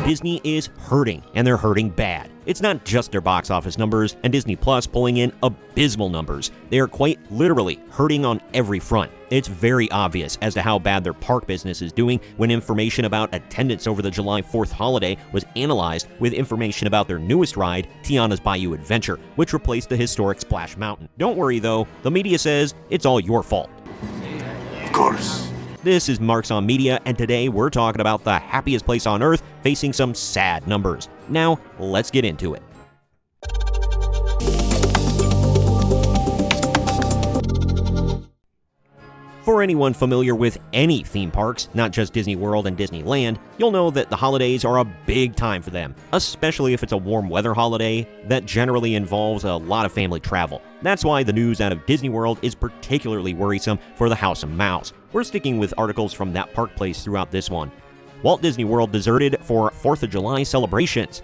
Disney is hurting, and they're hurting bad. It's not just their box office numbers and Disney Plus pulling in abysmal numbers. They are quite literally hurting on every front. It's very obvious as to how bad their park business is doing when information about attendance over the July 4th holiday was analyzed with information about their newest ride, Tiana's Bayou Adventure, which replaced the historic Splash Mountain. Don't worry though, the media says it's all your fault. Of course. This is Marks on Media, and today we're talking about the happiest place on earth facing some sad numbers. Now, let's get into it. For anyone familiar with any theme parks, not just Disney World and Disneyland, you'll know that the holidays are a big time for them, especially if it's a warm weather holiday that generally involves a lot of family travel. That's why the news out of Disney World is particularly worrisome for the House of Mouse. We're sticking with articles from that park place throughout this one. Walt Disney World deserted for 4th of July celebrations.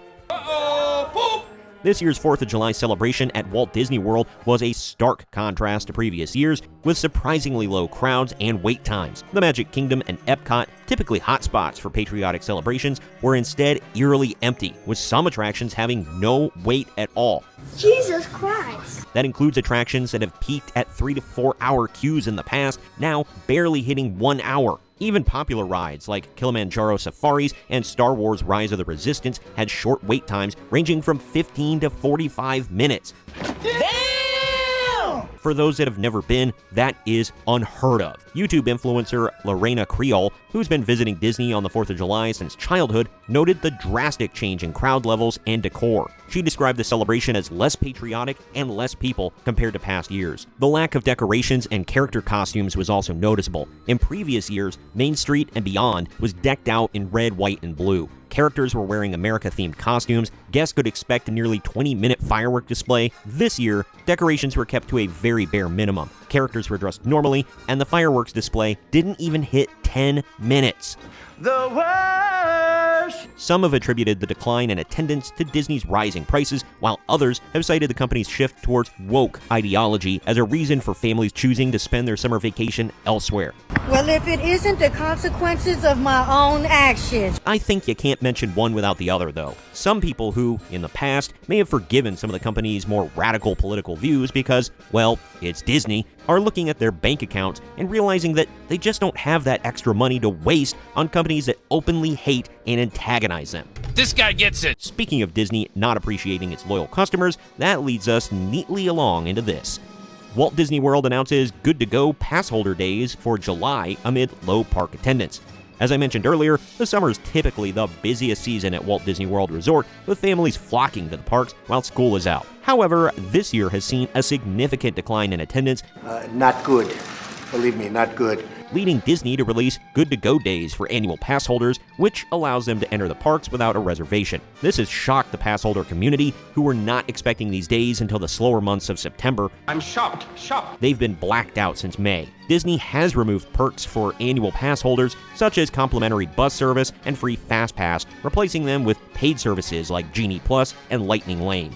This year's 4th of July celebration at Walt Disney World was a stark contrast to previous years, with surprisingly low crowds and wait times. The Magic Kingdom and Epcot, typically hotspots for patriotic celebrations, were instead eerily empty, with some attractions having no wait at all. Jesus Christ! That includes attractions that have peaked at 3 to 4 hour queues in the past, now barely hitting 1 hour. Even popular rides like Kilimanjaro Safaris and Star Wars Rise of the Resistance had short wait times ranging from 15 to 45 minutes. Damn! For those that have never been, that is unheard of. YouTube influencer Lorena Creole, who's been visiting Disney on the 4th of July since childhood, noted the drastic change in crowd levels and decor. She described the celebration as less patriotic and less people compared to past years. The lack of decorations and character costumes was also noticeable. In previous years, Main Street and beyond was decked out in red, white, and blue. Characters were wearing America-themed costumes. Guests could expect a nearly 20-minute firework display. This year, decorations were kept to a very bare minimum. Characters were dressed normally, and the fireworks display didn't even hit 10 minutes. The worst! Some have attributed the decline in attendance to Disney's rising prices, while others have cited the company's shift towards woke ideology as a reason for families choosing to spend their summer vacation elsewhere. Well, if it isn't the consequences of my own actions. I think you can't mention one without the other, though. Some people who, in the past, may have forgiven some of the company's more radical political views because, well, it's Disney, are looking at their bank accounts and realizing that they just don't have that extra money to waste on companies that openly hate and antagonize them. This guy gets it! Speaking of Disney not appreciating its loyal customers, that leads us neatly along into this. Walt Disney World announces good-to-go pass holder days for July amid low park attendance. As I mentioned earlier, the summer is typically the busiest season at Walt Disney World Resort, with families flocking to the parks while school is out. However, this year has seen a significant decline in attendance. Not good. Believe me, not good. Leading Disney to release good-to-go days for annual pass holders, which allows them to enter the parks without a reservation. This has shocked the pass holder community, who were not expecting these days until the slower months of September. I'm shocked. They've been blacked out since May. Disney has removed perks for annual pass holders, such as complimentary bus service and free Fast Pass, replacing them with paid services like Genie Plus and Lightning Lane.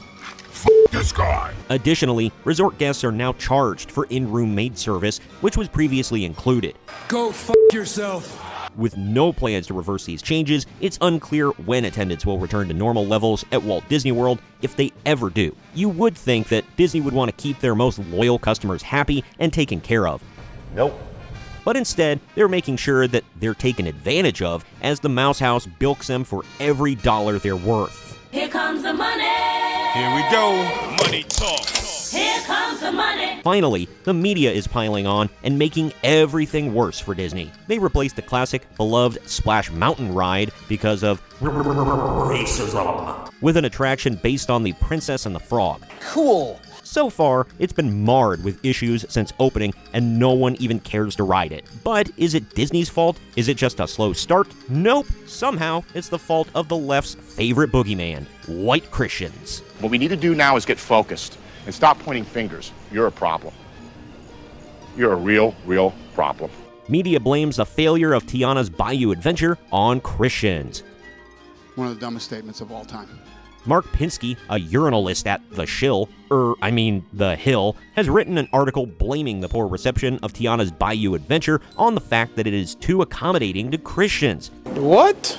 This guy! Additionally, resort guests are now charged for in-room maid service, which was previously included. Go yourself! With no plans to reverse these changes, it's unclear when attendance will return to normal levels at Walt Disney World, if they ever do. You would think that Disney would want to keep their most loyal customers happy and taken care of. Nope. But instead, they're making sure that they're taken advantage of as the Mouse House bilks them for every dollar they're worth. Here comes the money! Here we go. Money talk. Here comes the money! Finally, the media is piling on and making everything worse for Disney. They replaced the classic, beloved Splash Mountain ride because of racism with an attraction based on The Princess and the Frog. Cool. So far, it's been marred with issues since opening, and no one even cares to ride it. But is it Disney's fault? Is it just a slow start? Nope. Somehow, it's the fault of the left's favorite boogeyman, white Christians. What we need to do now is get focused and stop pointing fingers. You're a problem. You're a real problem. Media blames the failure of Tiana's Bayou Adventure on Christians. One of the dumbest statements of all time. Mark Pinsky, a urinalist at The Hill, has written an article blaming the poor reception of Tiana's Bayou Adventure on the fact that it is too accommodating to Christians. What?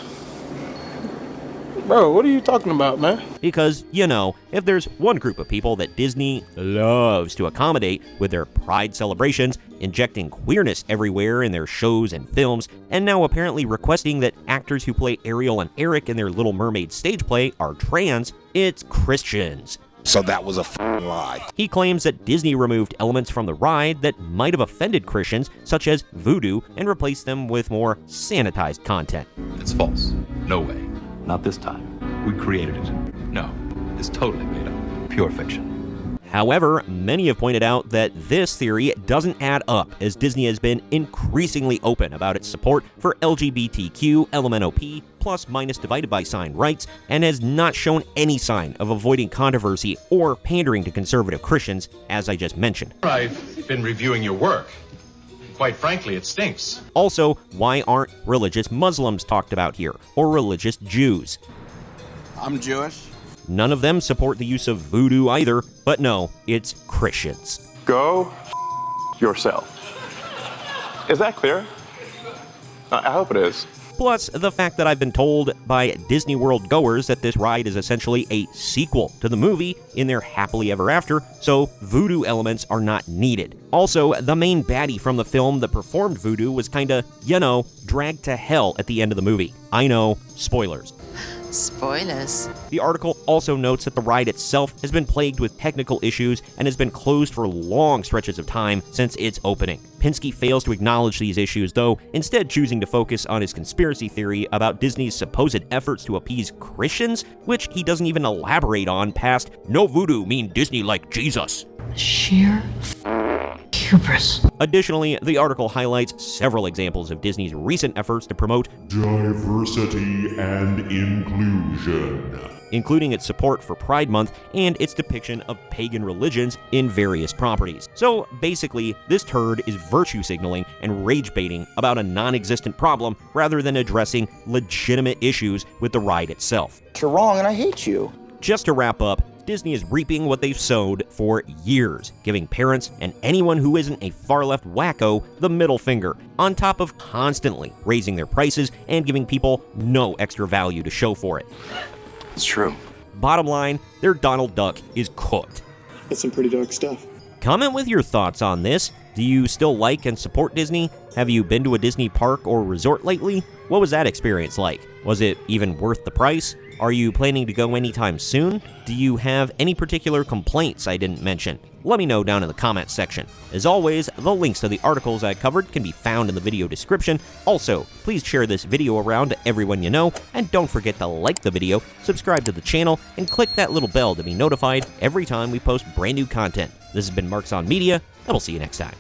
Bro, what are you talking about, man? Because, if there's one group of people that Disney loves to accommodate with their pride celebrations, injecting queerness everywhere in their shows and films, and now apparently requesting that actors who play Ariel and Eric in their Little Mermaid stage play are trans, it's Christians. So that was a f***ing lie. He claims that Disney removed elements from the ride that might have offended Christians, such as voodoo, and replaced them with more sanitized content. It's false. No way. Not this time. We created it. No, it's totally made up. Pure fiction. However, many have pointed out that this theory doesn't add up, as Disney has been increasingly open about its support for LGBTQ, LMNOP, plus minus divided by sign rights, and has not shown any sign of avoiding controversy or pandering to conservative Christians, as I just mentioned. I've been reviewing your work. Quite frankly, it stinks. Also, why aren't religious Muslims talked about here, or religious Jews? I'm Jewish. None of them support the use of voodoo either, but no, it's Christians. Go yourself. Is that clear? I hope it is. Plus, the fact that I've been told by Disney World goers that this ride is essentially a sequel to the movie in their Happily Ever After, so voodoo elements are not needed. Also, the main baddie from the film that performed voodoo was kinda, dragged to hell at the end of the movie. I know, spoilers. Spoilers. The article also notes that the ride itself has been plagued with technical issues and has been closed for long stretches of time since its opening. Pinsky fails to acknowledge these issues, though, instead choosing to focus on his conspiracy theory about Disney's supposed efforts to appease Christians, which he doesn't even elaborate on past "no voodoo mean Disney like Jesus." Sheer hubris. Additionally, the article highlights several examples of Disney's recent efforts to promote diversity and inclusion, including its support for Pride Month and its depiction of pagan religions in various properties. So basically, this turd is virtue signaling and rage baiting about a non-existent problem rather than addressing legitimate issues with the ride itself. You're wrong and I hate you. Just to wrap up, Disney is reaping what they've sowed for years, giving parents and anyone who isn't a far-left wacko the middle finger, on top of constantly raising their prices and giving people no extra value to show for it. It's true. Bottom line, their Donald Duck is cooked. That's some pretty dark stuff. Comment with your thoughts on this. Do you still like and support Disney? Have you been to a Disney park or resort lately? What was that experience like? Was it even worth the price? Are you planning to go anytime soon? Do you have any particular complaints I didn't mention? Let me know down in the comments section. As always, the links to the articles I covered can be found in the video description. Also, please share this video around to everyone you know, and don't forget to like the video, subscribe to the channel, and click that little bell to be notified every time we post brand new content. This has been Marks on Media, and we'll see you next time.